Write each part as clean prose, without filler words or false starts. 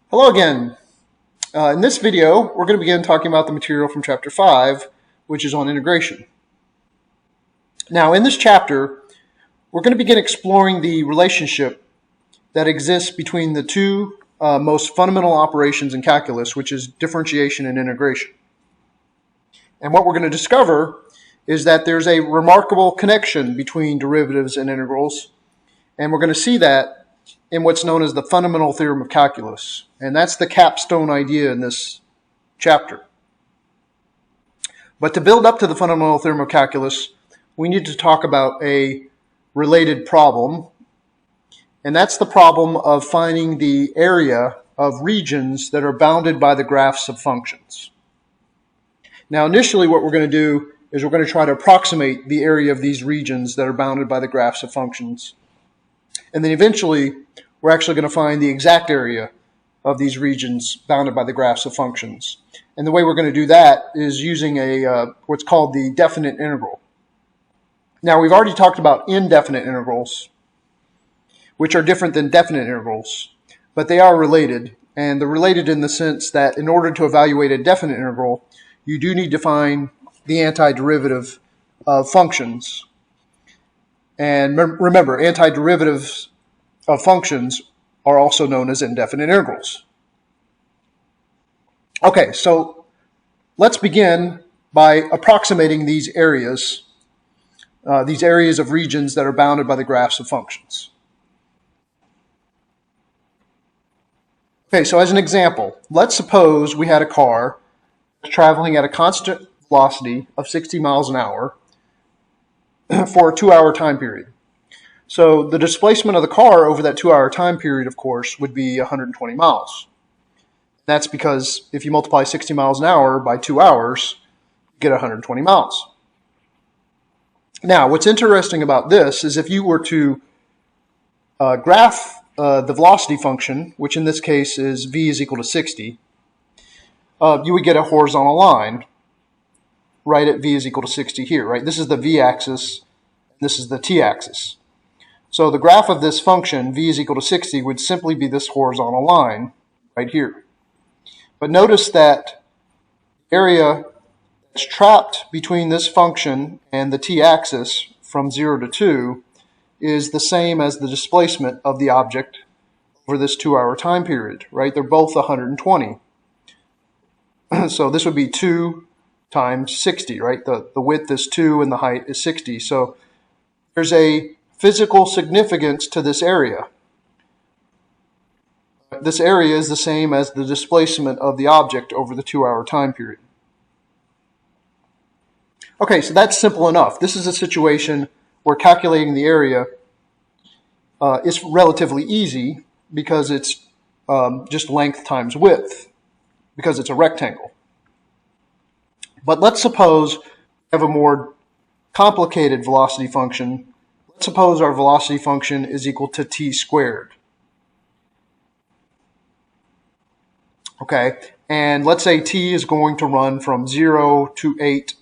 Hello again. In this video, we're going to begin talking about the material from Chapter 5, which is on integration. Now, in this chapter, we're going to begin exploring the relationship that exists between the two most fundamental operations in calculus, which is differentiation and integration. And what we're going to discover is that there's a remarkable connection between derivatives and integrals, and we're going to see that in what's known as the fundamental theorem of calculus. And that's the capstone idea in this chapter. But to build up to the fundamental theorem of calculus, we need to talk about a related problem. And that's the problem of finding the area of regions that are bounded by the graphs of functions. Now, initially what we're going to do is we're going to try to approximate the area of these regions that are bounded by the graphs of functions. And then eventually, we're actually going to find the exact area of these regions bounded by the graphs of functions. And the way we're going to do that is using what's called the definite integral. Now, we've already talked about indefinite integrals, which are different than definite integrals, but they are related. And they're related in the sense that in order to evaluate a definite integral, you do need to find the antiderivative of functions. And remember, antiderivatives of functions are also known as indefinite integrals. Okay, so let's begin by approximating these areas of regions that are bounded by the graphs of functions. Okay, so as an example, let's suppose we had a car traveling at a constant velocity of 60 miles an hour for a 2-hour time period. So the displacement of the car over that 2-hour time period, of course, would be 120 miles. That's because if you multiply 60 miles an hour by 2 hours, you get 120 miles. Now, what's interesting about this is if you were to graph the velocity function, which in this case is v is equal to 60, you would get a horizontal line right at v is equal to 60 here, right? This is the v-axis, this is the t-axis. So the graph of this function, v is equal to 60, would simply be this horizontal line right here. But notice that the area that's trapped between this function and the t-axis from 0 to 2 is the same as the displacement of the object over this 2-hour time period, right? They're both 120. So this would be 2 times 60, right? The width is 2 and the height is 60. So there's a physical significance to this area. This area is the same as the displacement of the object over the 2-hour time period. Okay, so that's simple enough. This is a situation where calculating the area is relatively easy because it's just length times width, because it's a rectangle. But let's suppose we have a more complicated velocity function. Let's suppose our velocity function is equal to t squared. Okay, and let's say t is going to run from 0 to 8,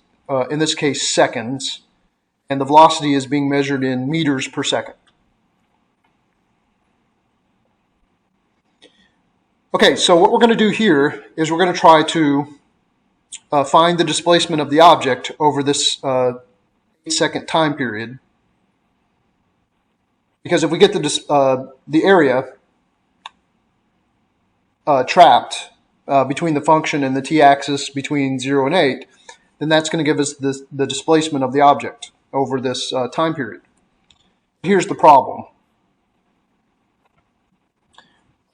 in this case seconds, and the velocity is being measured in meters per second. Okay, so what we're going to do here is we're going to try to find the displacement of the object over this 8-second time period. Because if we get the area trapped between the function and the t-axis between 0 and 8, then that's going to give us the displacement of the object over this time period. Here's the problem.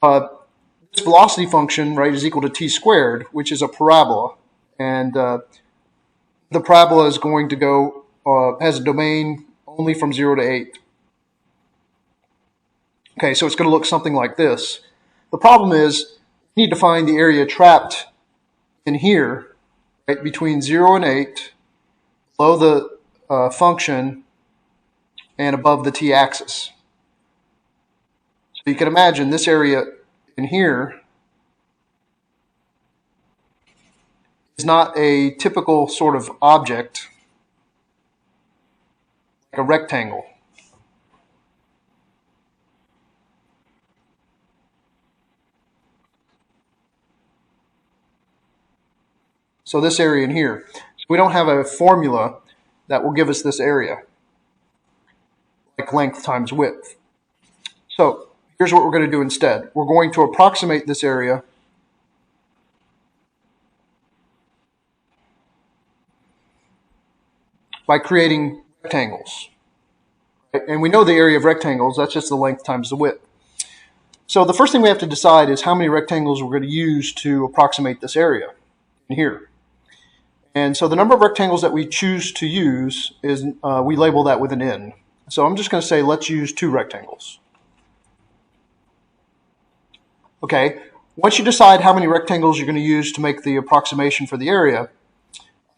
This velocity function, right, is equal to t squared, which is a parabola. And the parabola is going to go, has a domain only from 0 to 8. Okay, so it's going to look something like this. The problem is we need to find the area trapped in here, right, between 0 and 8, below the function, and above the t-axis. So you can imagine this area in here is not a typical sort of object, like a rectangle. So this area in here. So we don't have a formula that will give us this area, like length times width. So here's what we're going to do instead. We're going to approximate this area by creating rectangles. And we know the area of rectangles, that's just the length times the width. So the first thing we have to decide is how many rectangles we're going to use to approximate this area in here. And so the number of rectangles that we choose to use is, we label that with an N. So I'm just going to say let's use 2 rectangles. Okay, once you decide how many rectangles you're going to use to make the approximation for the area,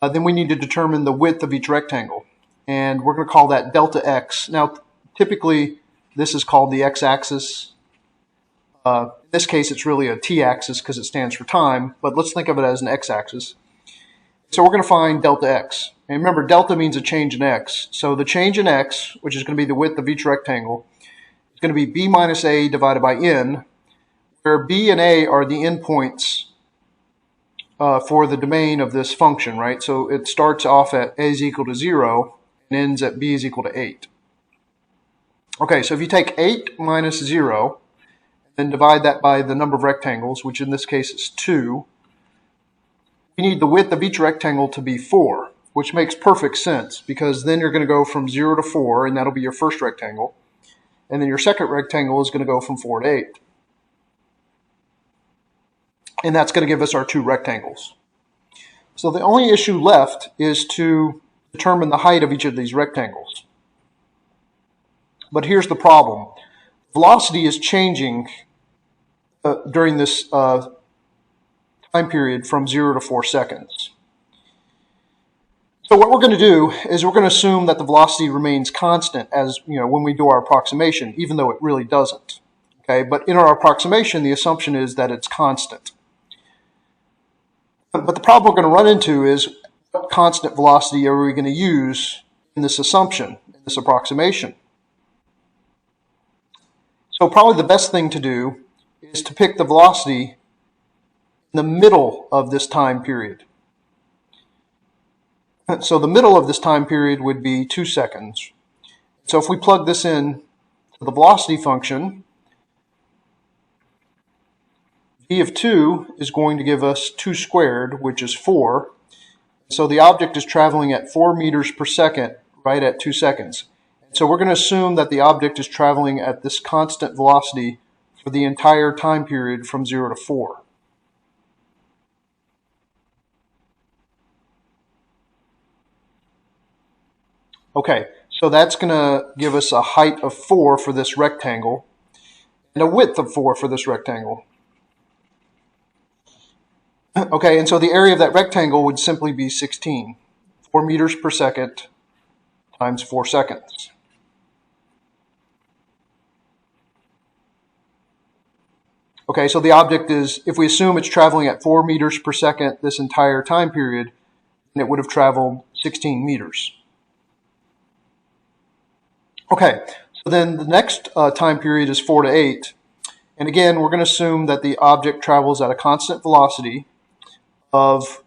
then we need to determine the width of each rectangle. And we're going to call that delta x. Now, typically, this is called the x-axis. In this case, it's really a t-axis because it stands for time, but let's think of it as an x-axis. So we're going to find delta x. And remember, delta means a change in x. So the change in x, which is going to be the width of each rectangle, is going to be b minus a divided by n, where b and a are the endpoints for the domain of this function, right? So it starts off at a is equal to 0 and ends at b is equal to 8. Okay, so if you take 8 minus 0 and divide that by the number of rectangles, which in this case is 2, we need the width of each rectangle to be 4, which makes perfect sense because then you're going to go from 0 to 4, and that'll be your first rectangle. And then your second rectangle is going to go from 4 to 8. And that's going to give us our 2 rectangles. So the only issue left is to determine the height of each of these rectangles. But here's the problem. Velocity is changing during this time period from 0 to 4 seconds. So what we're going to do is we're going to assume that the velocity remains constant as, when we do our approximation, even though it really doesn't. Okay, but in our approximation, the assumption is that it's constant. But the problem we're going to run into is what constant velocity are we going to use in this assumption, in this approximation? So probably the best thing to do is to pick the velocity in the middle of this time period. So the middle of this time period would be 2 seconds. So if we plug this in to the velocity function, v of 2 is going to give us 2 squared, which is 4. So the object is traveling at 4 meters per second right at 2 seconds. So we're going to assume that the object is traveling at this constant velocity for the entire time period from 0 to 4. Okay, so that's going to give us a height of 4 for this rectangle and a width of 4 for this rectangle. Okay, and so the area of that rectangle would simply be 16. 4 meters per second times 4 seconds. Okay, so the object is, if we assume it's traveling at 4 meters per second this entire time period, then it would have traveled 16 meters. Okay, so then the next time period is 4 to 8. And again, we're going to assume that the object travels at a constant velocity of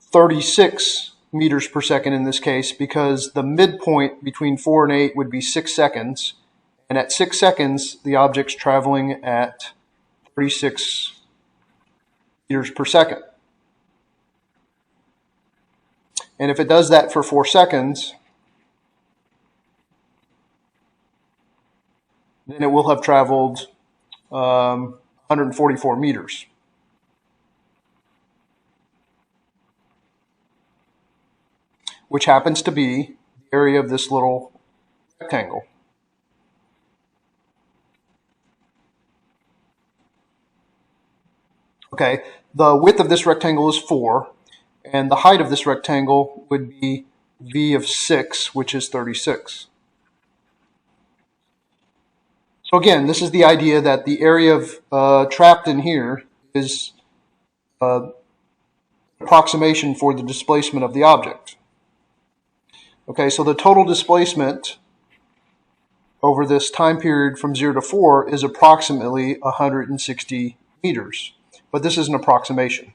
36 meters per second in this case, because the midpoint between 4 and 8 would be 6 seconds. And at 6 seconds, the object's traveling at 36 meters per second. And if it does that for 4 seconds, then it will have traveled 144 meters. Which happens to be the area of this little rectangle. Okay, the width of this rectangle is 4, and the height of this rectangle would be v of 6, which is 36. So again, this is the idea that the area of trapped in here is approximation for the displacement of the object. Okay, so the total displacement over this time period from 0 to 4 is approximately 160 meters. But this is an approximation.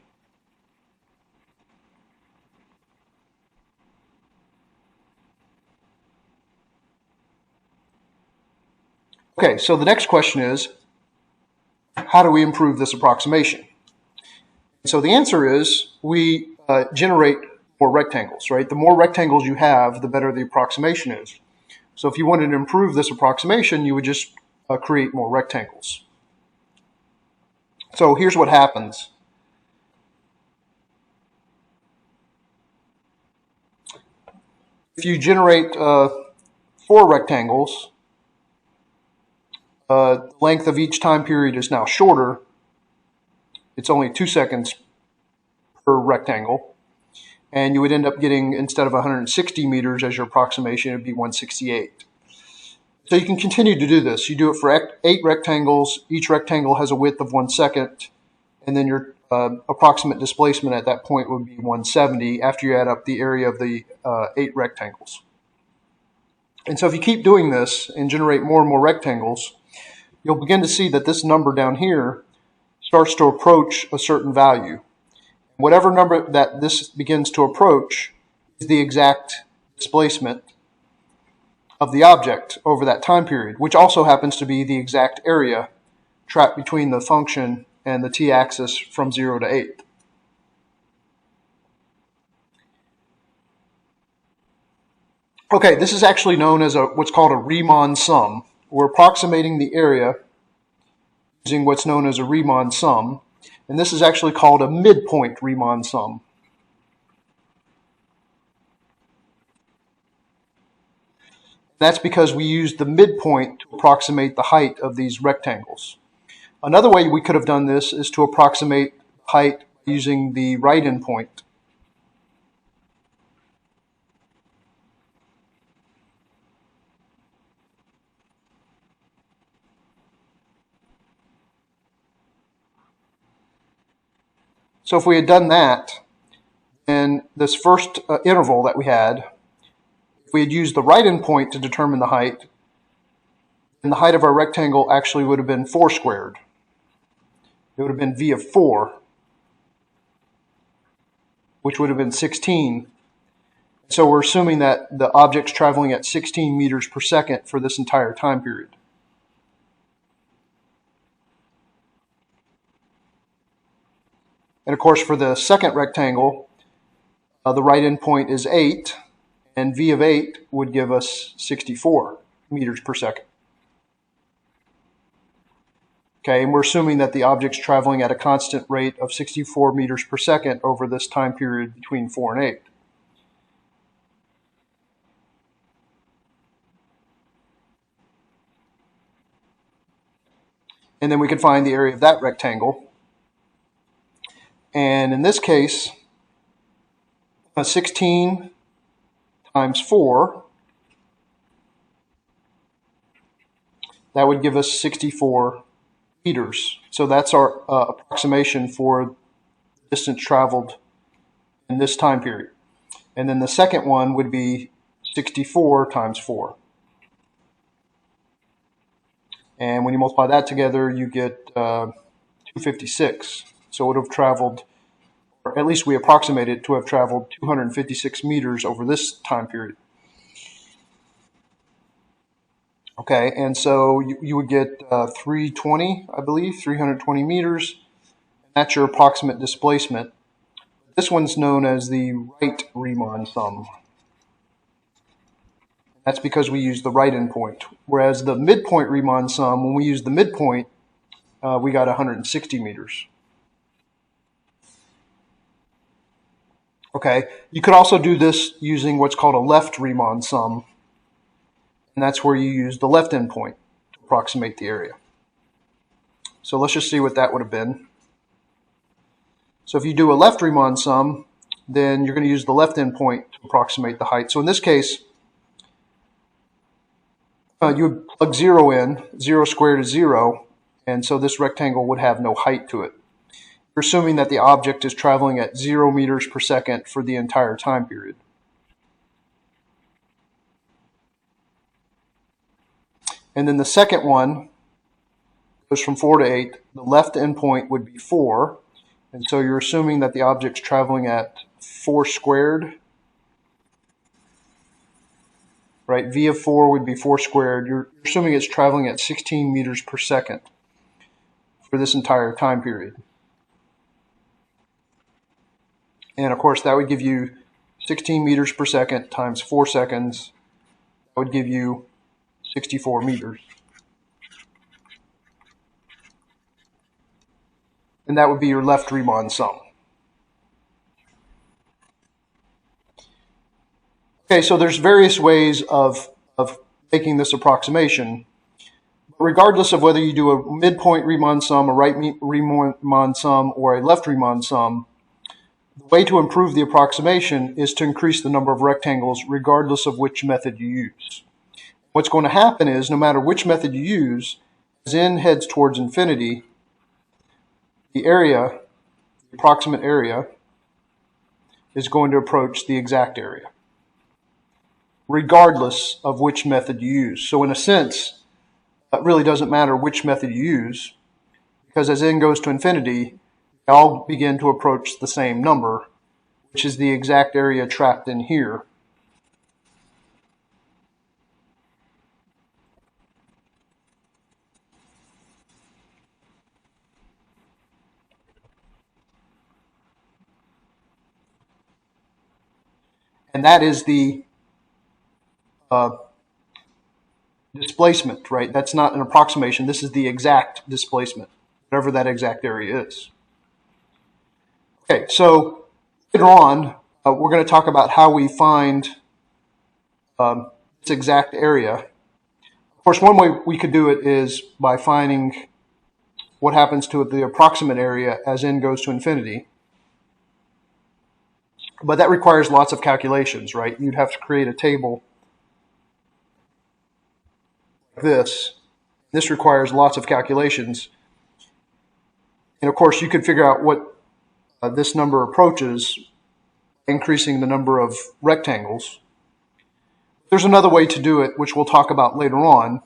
Okay, so the next question is, how do we improve this approximation? So the answer is we generate more rectangles, right? The more rectangles you have, the better the approximation is. So if you wanted to improve this approximation, you would just create more rectangles. So here's what happens. If you generate 4 rectangles, the length of each time period is now shorter. It's only 2 seconds per rectangle. And you would end up getting, instead of 160 meters as your approximation, it would be 168. So you can continue to do this. You do it for 8 rectangles. Each rectangle has a width of 1 second. And then your approximate displacement at that point would be 170 after you add up the area of the 8 rectangles. And so if you keep doing this and generate more and more rectangles, you'll begin to see that this number down here starts to approach a certain value. Whatever number that this begins to approach is the exact displacement of the object over that time period, which also happens to be the exact area trapped between the function and the t-axis from 0 to 8. Okay, this is actually known as what's called a Riemann sum. We're approximating the area using what's known as a Riemann sum. And this is actually called a midpoint Riemann sum. That's because we used the midpoint to approximate the height of these rectangles. Another way we could have done this is to approximate height using the right endpoint. So if we had done that, then this first interval that we had, if we had used the right endpoint to determine the height, then the height of our rectangle actually would have been 4 squared. It would have been v of 4, which would have been 16. So we're assuming that the object's traveling at 16 meters per second for this entire time period. And of course, for the second rectangle, the right endpoint is 8, and v of 8 would give us 64 meters per second. Okay, and we're assuming that the object's traveling at a constant rate of 64 meters per second over this time period between 4 and 8. And then we can find the area of that rectangle. And in this case, 16 times 4, that would give us 64 meters. So that's our approximation for distance traveled in this time period. And then the second one would be 64 times 4. And when you multiply that together, you get 256. So it would have traveled, or at least we approximated to have traveled 256 meters over this time period. Okay, and so you would get 320, I believe, 320 meters. That's your approximate displacement. This one's known as the right Riemann sum. That's because we use the right endpoint. Whereas the midpoint Riemann sum, when we use the midpoint, we got 160 meters. Okay, you could also do this using what's called a left Riemann sum. And that's where you use the left endpoint to approximate the area. So let's just see what that would have been. So if you do a left Riemann sum, then you're going to use the left endpoint to approximate the height. So in this case, you would plug 0 in, 0 squared is 0, and so this rectangle would have no height to it. You're assuming that the object is traveling at 0 meters per second for the entire time period. And then the second one goes from 4 to 8. The left endpoint would be 4. And so you're assuming that the object's traveling at 4 squared, right? V of 4 would be 4 squared. You're assuming it's traveling at 16 meters per second for this entire time period. And of course, that would give you 16 meters per second times 4 seconds. That would give you 64 meters. And that would be your left Riemann sum. Okay, so there's various ways of making this approximation. Regardless of whether you do a midpoint Riemann sum, a right Riemann sum, or a left Riemann sum, the way to improve the approximation is to increase the number of rectangles regardless of which method you use. What's going to happen is, no matter which method you use, as n heads towards infinity, the area, the approximate area, is going to approach the exact area, regardless of which method you use. So in a sense, it really doesn't matter which method you use, because as n goes to infinity, they all begin to approach the same number, which is the exact area trapped in here. And that is the displacement, right? That's not an approximation. This is the exact displacement, whatever that exact area is. Okay, so later on, we're going to talk about how we find this exact area. Of course, one way we could do it is by finding what happens to the approximate area as n goes to infinity. But that requires lots of calculations, right? You'd have to create a table like this. This requires lots of calculations. And of course, you could figure out what this number approaches by increasing the number of rectangles. There's another way to do it, which we'll talk about later on,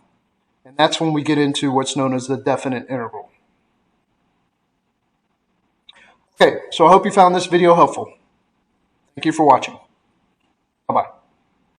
and that's when we get into what's known as the definite integral. Okay, so I hope you found this video helpful. Thank you for watching. Bye-bye.